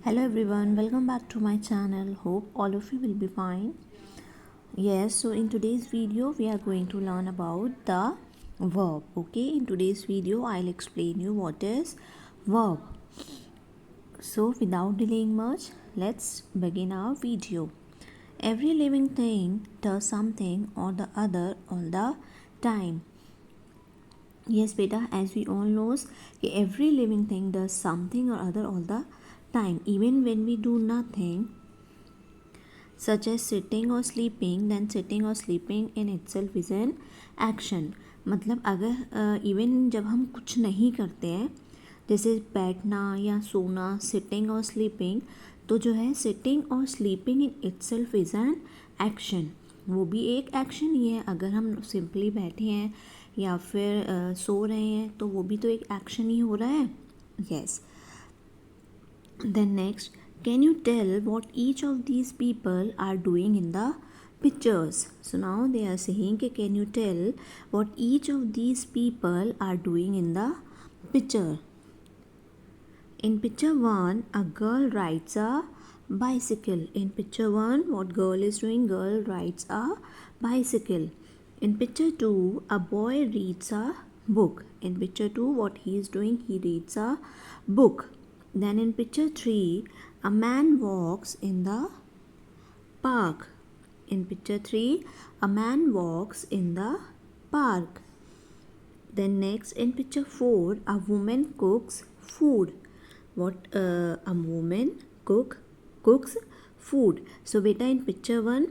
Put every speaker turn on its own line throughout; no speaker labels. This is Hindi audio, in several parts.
Hello everyone, welcome back to my channel. Hope all of you will be fine. Yes, so in today's video we are going to learn about the verb. Okay, in today's video I'll explain you what is verb. So without delaying much, let's begin our video. Every living thing does something or the other all the time. Yes beta, as we all knows every living thing does something or other all the time. Even when we do nothing such as sitting or sleeping, then sitting or sleeping in itself is an action. मतलब अगर इवन जब हम कुछ नहीं करते हैं जैसे बैठना या सोना, सिटिंग और स्लीपिंग, तो जो है सिटिंग और sleeping in itself is an action. वो भी एक एक्शन ही है. अगर हम सिंपली बैठे हैं या फिर सो रहे हैं तो वो भी तो एक एक्शन ही हो रहा है. Yes. Then next, can you tell what each of these people are doing in the pictures? So now they are saying can you tell what each of these people are doing in the picture? In picture 1, a girl rides a bicycle. In picture 1, what girl is doing? Girl rides a bicycle. In picture 2, a boy reads a book. In picture 2, what he is doing? He reads a book. Then in picture 3, a man walks in the park. In picture 3, a man walks in the park. Then next, in picture 4, a woman cooks food. What a woman cooks food. So beta, in picture 1,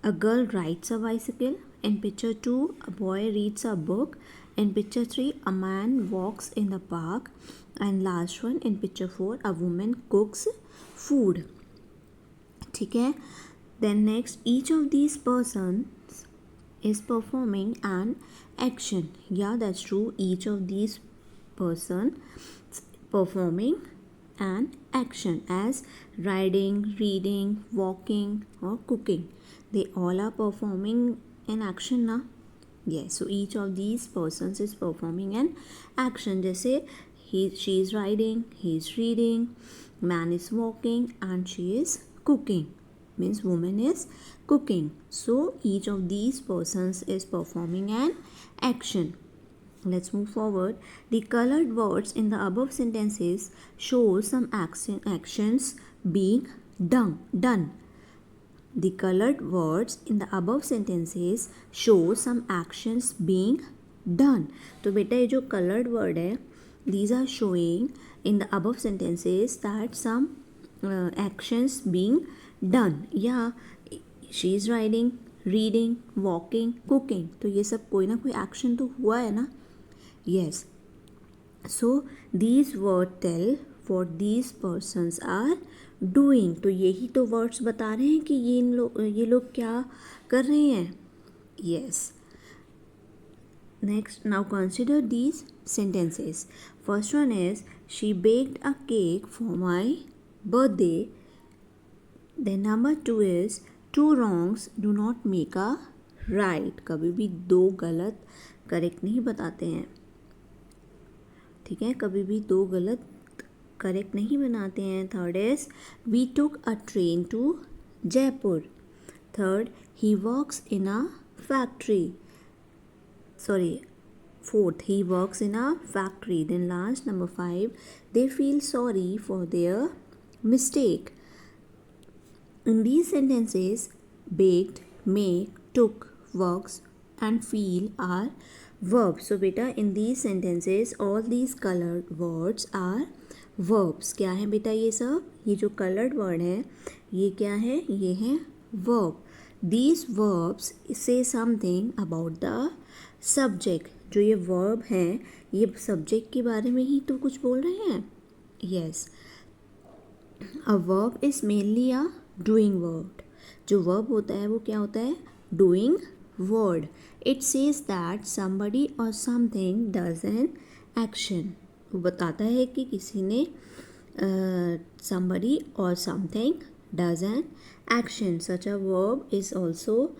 a girl rides a bicycle. In picture 2, a boy reads a book. In picture 3, a man walks in the park. And last one, in picture 4, a woman cooks food. ठीक है. Then next, each of these persons is performing an action. Yeah, that's true. Each of these persons performing an action as riding, reading, walking or cooking. They all are performing an action ना. Yes, so each of these persons is performing an action. जैसे she is riding, he is reading, man is walking and she is cooking. Means woman is cooking. So each of these persons is performing an action. Let's move forward. The colored words in the above sentences show some actions being done. The colored words in the above sentences show some actions being done. तो बेटा ये जो colored word है, these are showing in the above sentences that some actions being done. Yeah, she is riding, reading, walking, cooking. तो ये सब कोई ना कोई action तो हुआ है ना. Yes. So these words tell what these persons are doing. तो यही तो words बता रहे हैं कि ये लोग क्या कर रहे हैं. Yes. Next, now consider these sentences. First one is, she baked a cake for my birthday. Then number 2 is, two wrongs do not make a right. कभी भी दो गलत करेक्ट नहीं बताते हैं. ठीक है, कभी भी दो गलत करेक्ट नहीं बनाते हैं. Third is, we took a train to Jaipur. Third, he works in a factory. Fourth, he works in a factory. Then last, number 5, they feel sorry for their mistake. In these sentences, baked, make, took, works and feel are verbs. So beta, in these sentences all these colored words are verbs. क्या है बेटा ये सब? ये जो colored word है ये क्या है? ये है verb. These verbs say something about the subject. जो ये verb हैं ये subject के बारे में ही तो कुछ बोल रहे हैं. Yes. A verb is mainly a doing word. जो verb होता है वो क्या होता है? Doing word. It says that somebody or something does an action. वो बताता है कि किसी ने somebody or something does an action. Such a verb is also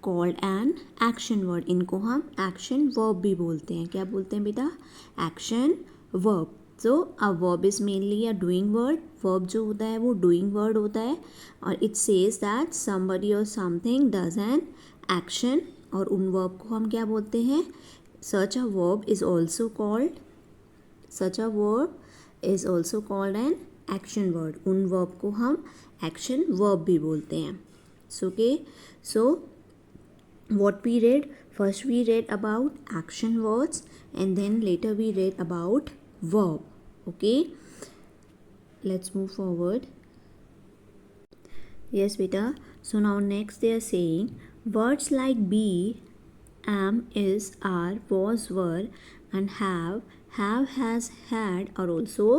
called an action word. इनको हम action verb भी बोलते हैं. क्या बोलते हैं बेटा? Action verb. So a verb is mainly a doing word. Verb जो होता है वो डूइंग वर्ड होता है और it says that somebody or something does an action. और उन वर्ब को हम क्या बोलते हैं? Such a verb is also called an action word. उन वर्ब को हम एक्शन वर्ब भी बोलते हैं. सो what we read? First we read about action words and then later we read about verb. Okay, let's move forward. Yes beta, so now next they are saying words like be, am, is, are, was, were and have, has, had are also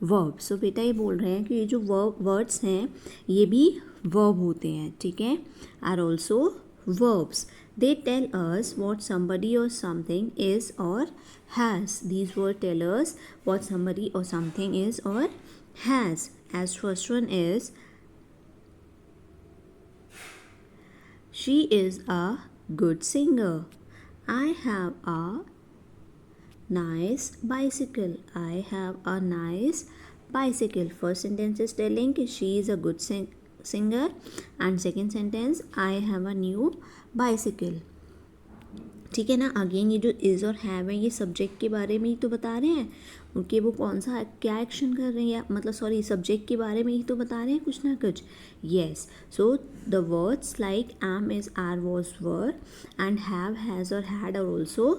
verb. So बेटा ये बोल रहे हैं कि ये जो वर्ड्स हैं ये भी verb होते हैं. ठीक है, are also verbs. They tell us what somebody or something is or has. These words tell us what somebody or something is or has. As first one is, she is a good singer. I have a nice bicycle. I have a nice bicycle. First sentence is telling कि she is a good singer and second sentence I have a new bicycle. ठीक है ना. अगेन ये जो इज़ और हैव है ये सब्जेक्ट के बारे में ही तो बता रहे हैं उनके वो कौन सा क्या एक्शन कर रहे हैं, मतलब सॉरी सब्जेक्ट के बारे में ही तो बता रहे हैं कुछ ना कुछ. Yes, so the words like am, is, are, was, were and have, has or had are also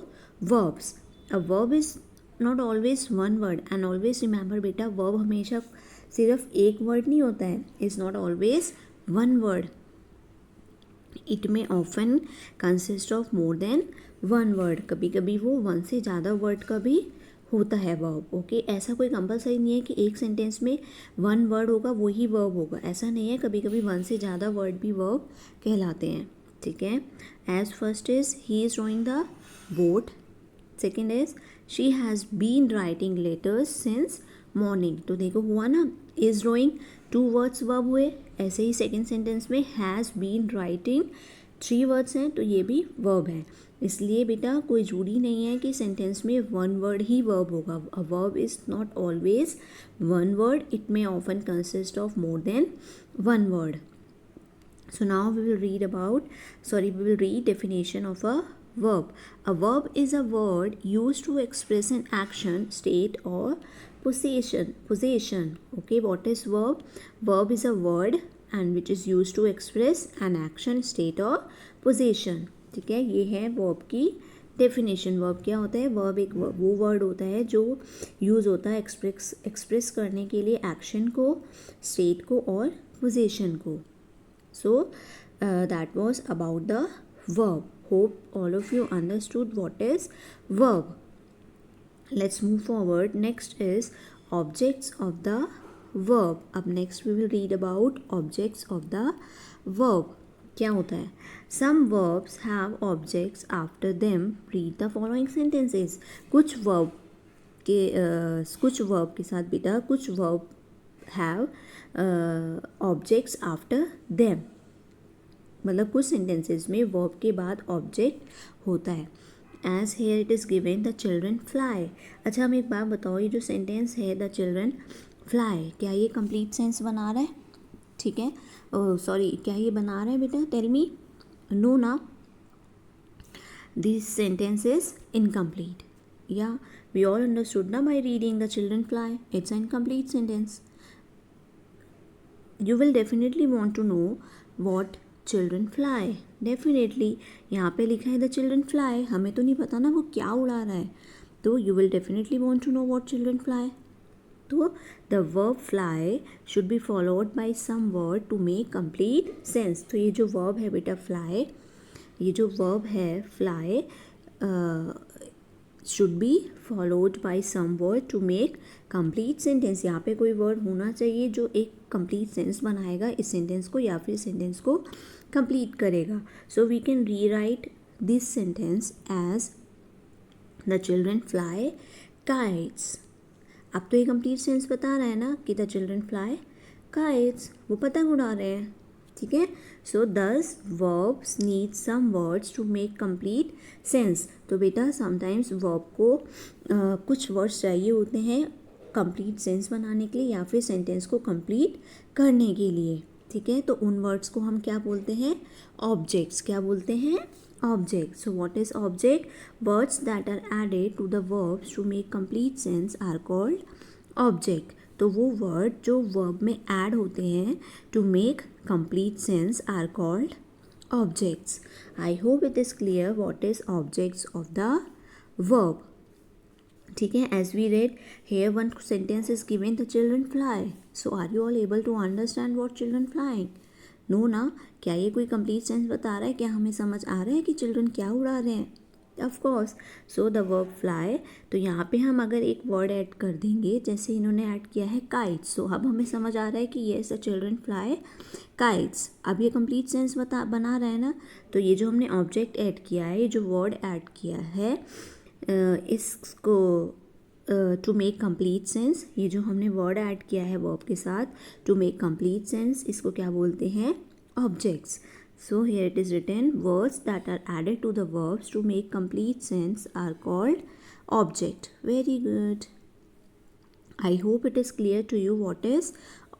verbs. A verb is not always one word and always remember बेटा वर्ब हमेशा सिर्फ एक वर्ड नहीं होता है. Is not always one word. It may often consist of more than one word. कभी कभी वो वन से ज़्यादा वर्ड का भी होता है वर्ब. ओके, ऐसा कोई कंपलसरी नहीं है कि एक सेंटेंस में वन वर्ड होगा वही वर्ब होगा, ऐसा नहीं है. कभी कभी वन से ज़्यादा वर्ड भी वर्ब कहलाते हैं. ठीक है. As first is he is rowing the boat. Second is she has been writing letters since morning. तो देखो हुआ ना, is rowing two words verb हुए. ऐसे ही सेकेंड सेंटेंस में has been writing three words हैं तो ये भी वर्ब है. इसलिए बेटा कोई जरूरी नहीं है कि सेंटेंस में वन वर्ड ही वर्ब होगा. अ verb is not always one word. It may often consist of more than one word. So now we will read definition of a verb. A verb is a word used to express an action, state or possession. Okay, what is verb? Verb is a word and which is used to express an action, state or possession. ठीक है, ये है verb की डेफिनेशन. वर्ब क्या होता है? वर्ब एक वो वर्ड होता है जो यूज़ होता है एक्सप्रेस करने के लिए एक्शन को, स्टेट को और पोजीशन को. So that was about the verb. Hope all of you understood what is verb. Let's move forward. Next is objects of the verb. Up next we will read about objects of the verb. क्या होता है? Some verbs have objects after them. Read the following sentences. कुछ verb के साथ बेटा कुछ verb have objects after them. मतलब कुछ sentences में verb के बाद object होता है. As here it is given the children fly. अच्छा हम एक बात बताओ, ये जो sentence है the children fly, क्या ये complete sense बना रहा है? ठीक है, सॉरी क्या ये बना रहा है बेटा? Tell me. नो ना, दिस सेंटेंस इज इनकम्प्लीट. या वी ऑल अंडरस्टूड ना by reading the children fly. It's an incomplete sentence. You will definitely want to know what children fly. Definitely यहाँ पे लिखा है द चिल्ड्रन फ्लाई, हमें तो नहीं पता ना वो क्या उड़ा रहा है. तो you will definitely want to know what children fly. तो the verb fly should be followed by some word to make complete sense. तो ये जो वर्ब है बेटा फ्लाई, ये जो वर्ब है fly should be followed by some word to make complete sentence. यहाँ पे कोई वर्ड होना चाहिए जो एक कंप्लीट सेंस बनाएगा इस सेंटेंस को या फिर सेंटेंस को कंप्लीट करेगा. So we can rewrite this sentence as the children fly kites. अब तो ये कंप्लीट सेंस बता रहा है ना कि द चिल्ड्रन फ्लाई काइट्स, वो पतंग उड़ा रहे हैं. ठीक है. So these verbs need some words to make complete sense. तो बेटा समटाइम्स वर्ब को कुछ वर्ड्स चाहिए होते हैं कंप्लीट सेंस बनाने के लिए या फिर सेंटेंस को कंप्लीट करने के लिए, ठीक है। तो उन वर्ड्स को हम क्या बोलते हैं, ऑब्जेक्ट्स। क्या बोलते हैं, object. So what is object, words that are added to the verbs to make complete sense are called object. तो वो वर्ड जो वर्ब में ऐड होते हैं to make complete sense are called objects. I hope it is clear what is objects of the verb, ठीक है। As we read here one sentence is given the children fly. So are you all able to understand what children flying, no ना। क्या ये कोई कंप्लीट सेंस बता रहा है, क्या हमें समझ आ रहा है कि चिल्ड्रन क्या उड़ा रहे हैं, of course. So the verb fly, तो यहाँ पे हम अगर एक वर्ड ऐड कर देंगे, जैसे इन्होंने ऐड किया है काइट्स, सो अब हमें समझ आ रहा है कि yes the children fly kites. अब ये कंप्लीट सेंस बना रहा है ना। तो ये जो हमने ऑब्जेक्ट ऐड किया है, ये जो वर्ड ऐड किया है, इसको टू मेक कंप्लीट सेंस, ये जो हमने वर्ड ऐड किया है वर्ब के साथ टू मेक कंप्लीट सेंस, इसको क्या बोलते हैं, objects. So here it is written, words that are added to the verbs to make complete sense are called object. Very good. I hope it is clear to you what is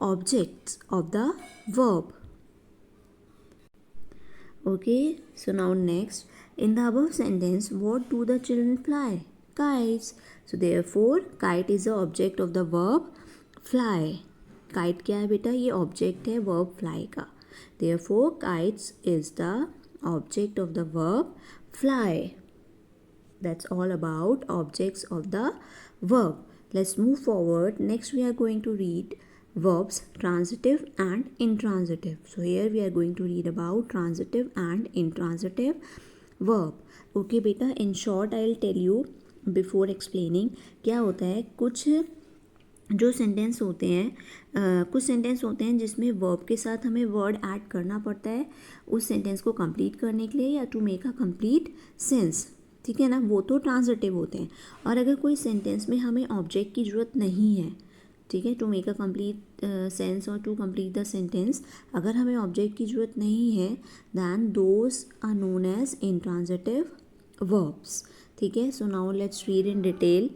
objects of the verb. Okay, so now next, in the above sentence, what do the children fly? Kites. So therefore, kite is the object of the verb fly. Kite क्या है बेटा, ये object है verb fly का। Therefore, kites is the object of the verb fly. That's all about objects of the verb. Let's move forward. Next, we are going to read verbs transitive and intransitive. So here we are going to read about transitive and intransitive verb. Okay, beta. In short, I'll tell you before explaining क्या होता है। कुछ जो सेंटेंस होते हैं, कुछ सेंटेंस होते हैं जिसमें वर्ब के साथ हमें वर्ड ऐड करना पड़ता है उस सेंटेंस को कंप्लीट करने के लिए या to make a complete sense, ठीक है ना, वो तो ट्रांजिटिव होते हैं। और अगर कोई सेंटेंस में हमें ऑब्जेक्ट की ज़रूरत नहीं है, ठीक है, to make a complete sense और टू कंप्लीट द सेंटेंस, अगर हमें ऑब्जेक्ट की ज़रूरत नहीं है, then those are known as intransitive verbs, ठीक है। So now let's read in detail.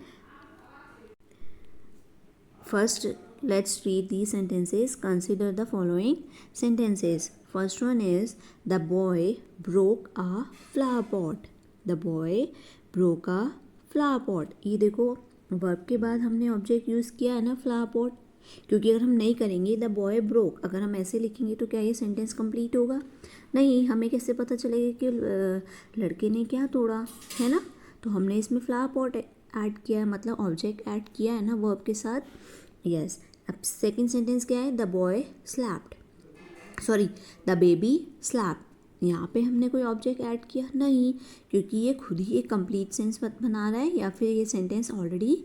First, let's read these sentences. Consider the following sentences. First one is, the boy broke a flower pot. The boy broke a flower pot. ये देखो वर्ब के बाद हमने ऑब्जेक्ट यूज़ किया है ना, फ्लावर पॉट, क्योंकि अगर हम नहीं करेंगे द बॉय ब्रोक, अगर हम ऐसे लिखेंगे तो क्या ये सेंटेंस कंप्लीट होगा नहीं। हमें कैसे पता चलेगा कि लड़के ने क्या तोड़ा, है ना। तो हमने इसमें फ्लावर पॉट ऐड किया है, मतलब ऑब्जेक्ट ऐड किया है ना वर्ब के साथ, यस। अब सेकेंड सेंटेंस क्या है, the boy slapped, sorry the baby slapped. यहाँ पे हमने कोई ऑब्जेक्ट ऐड किया नहीं, क्योंकि ये खुद ही एक कंप्लीट सेंस बना रहा है या फिर ये सेंटेंस ऑलरेडी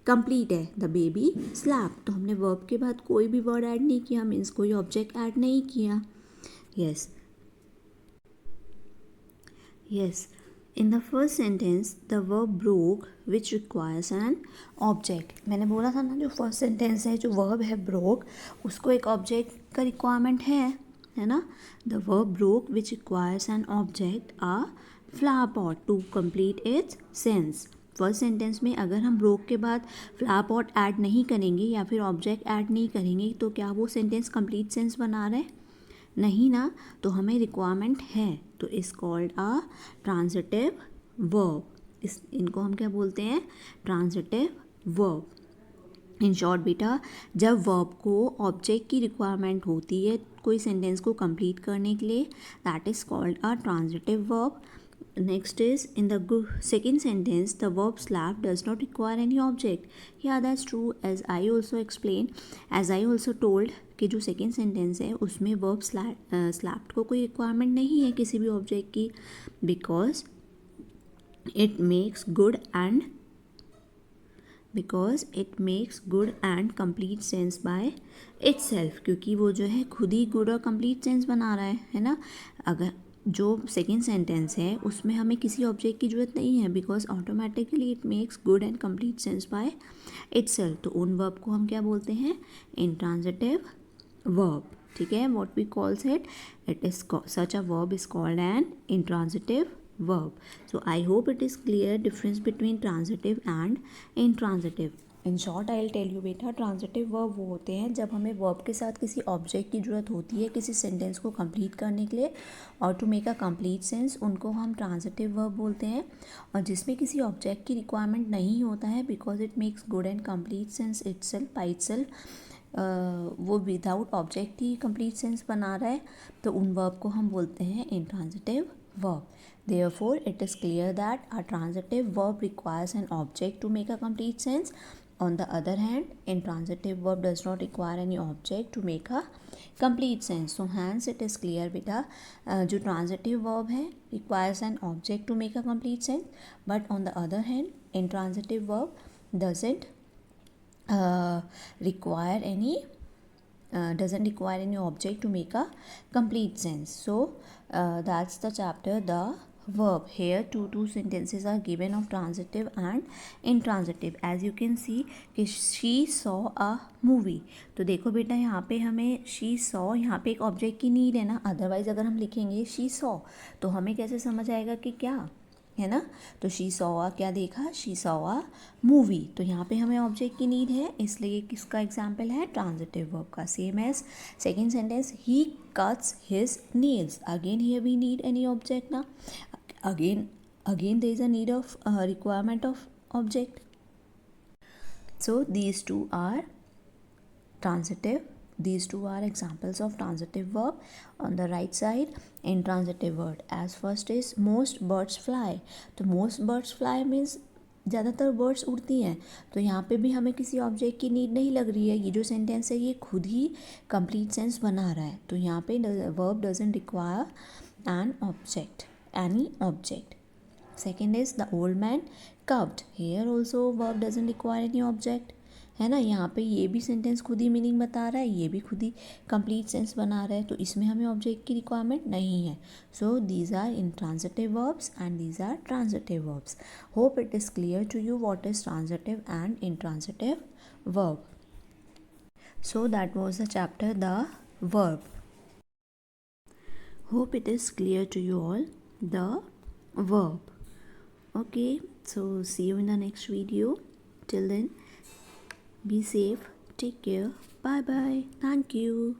कंप्लीट है, द बेबी स्लैप्ड। तो हमने वर्ब के बाद कोई भी वर्ड ऐड नहीं किया, मीन्स कोई ऑब्जेक्ट ऐड नहीं किया, yes yes. In the first sentence, the verb broke, which requires an object. मैंने बोला था ना, जो फर्स्ट सेंटेंस है, जो वर्ब है broke, उसको एक ऑब्जेक्ट का रिक्वायरमेंट है ना। The verb broke, which requires an object, a flower pot, to complete its sense. First sentence में अगर हम ब्रोक के बाद फ्लावर पॉट ऐड नहीं करेंगे या फिर ऑब्जेक्ट ऐड नहीं करेंगे, तो क्या वो सेंटेंस कंप्लीट सेंस बना रहे नहीं ना। तो हमें रिक्वायरमेंट है, तो इस कॉल्ड अ ट्रांजिटिव वर्ब। इनको हम क्या बोलते हैं, ट्रांजिटिव वर्ब। इन शॉर्ट बेटा, जब वर्ब को ऑब्जेक्ट की रिक्वायरमेंट होती है कोई सेंटेंस को कंप्लीट करने के लिए, that is called a transitive verb. Next is, in the second sentence, the verb slap does not require any object. Yeah, that's true. As I also explained, as I also told कि जो second sentence है उसमें verb slapped को कोई requirement नहीं है किसी भी object की, because it makes good and complete sense by itself. क्योंकि वो जो है खुद ही good और complete sense बना रहा है ना। अगर जो सेकेंड सेंटेंस है उसमें हमें किसी ऑब्जेक्ट की ज़रूरत नहीं है, because automatically it makes good and complete sense by itself. तो उन वर्ब को हम क्या बोलते हैं, इंट्रांजिटिव वर्ब, ठीक है। What we calls it is such a verb is called an intransitive verb. So I hope it is clear difference between transitive and intransitive. In short I will tell you बेटा, ट्रांजिटिव वर्ब वो होते हैं जब हमें वर्ब के साथ किसी ऑब्जेक्ट की ज़रूरत होती है किसी सेंटेंस को कंप्लीट करने के लिए, और to make a complete sense, उनको हम ट्रांजिटिव वर्ब बोलते हैं। और जिसमें किसी ऑब्जेक्ट की रिक्वायरमेंट नहीं होता है because it makes good and complete sense itself by itself, वो विदाउट ऑब्जेक्ट ही कंप्लीट सेंस बना रहा है, तो उन वर्ब को हम बोलते हैं intransitive verb. Therefore, it is clear that a transitive verb requires an object to make a complete sense. On the other hand, intransitive verb does not require any object to make a complete sense. So, hence it is clear बेटा, जो transitive verb है requires an object to make a complete sense. But on the other hand, intransitive verb doesn't require any doesn't require any object to make a complete sense. So that's the chapter, the verb. Here two sentences are given of transitive and intransitive. As you can see कि she saw a movie, तो देखो बेटा यहाँ पे हमें she saw, यहाँ पे एक ऑब्जेक्ट की नीड है ना, अदरवाइज अगर हम लिखेंगे she saw तो हमें कैसे समझ आएगा कि क्या है ना। तो शी सॉ क्या देखा, शी सॉ अ मूवी, तो यहाँ पे हमें ऑब्जेक्ट की नीड है, इसलिए किसका एग्जाम्पल है, ट्रांजिटिव वर्ब का। Same as second sentence, he cuts his nails, again here we need any object ना, again there is a need of requirement of object. So these two are transitive. These two are examples of transitive verb. On the right side, intransitive word. As first is most birds fly. तो most birds fly means ज़्यादातर बर्ड्स उड़ती हैं, तो यहाँ पे भी हमें किसी ऑब्जेक्ट की नीड नहीं लग रही है, ये जो सेंटेंस है ये खुद ही कंप्लीट सेंस बना रहा है, तो यहाँ पे verb doesn't require an object, any object. Second is the old man coughed, here also verb doesn't require any object, है ना। यहाँ पे ये भी सेंटेंस खुद ही मीनिंग बता रहा है, ये भी खुद ही कंप्लीट सेंस बना रहा है, तो इसमें हमें ऑब्जेक्ट की रिक्वायरमेंट नहीं है। So these are intransitive verbs and these are transitive verbs. Hope it is clear to you what is transitive and intransitive verb. So that was the chapter the verb. Hope it is clear to you all the verb. Okay, so see you in the next video. Till then, be safe, take care, bye bye, thank you.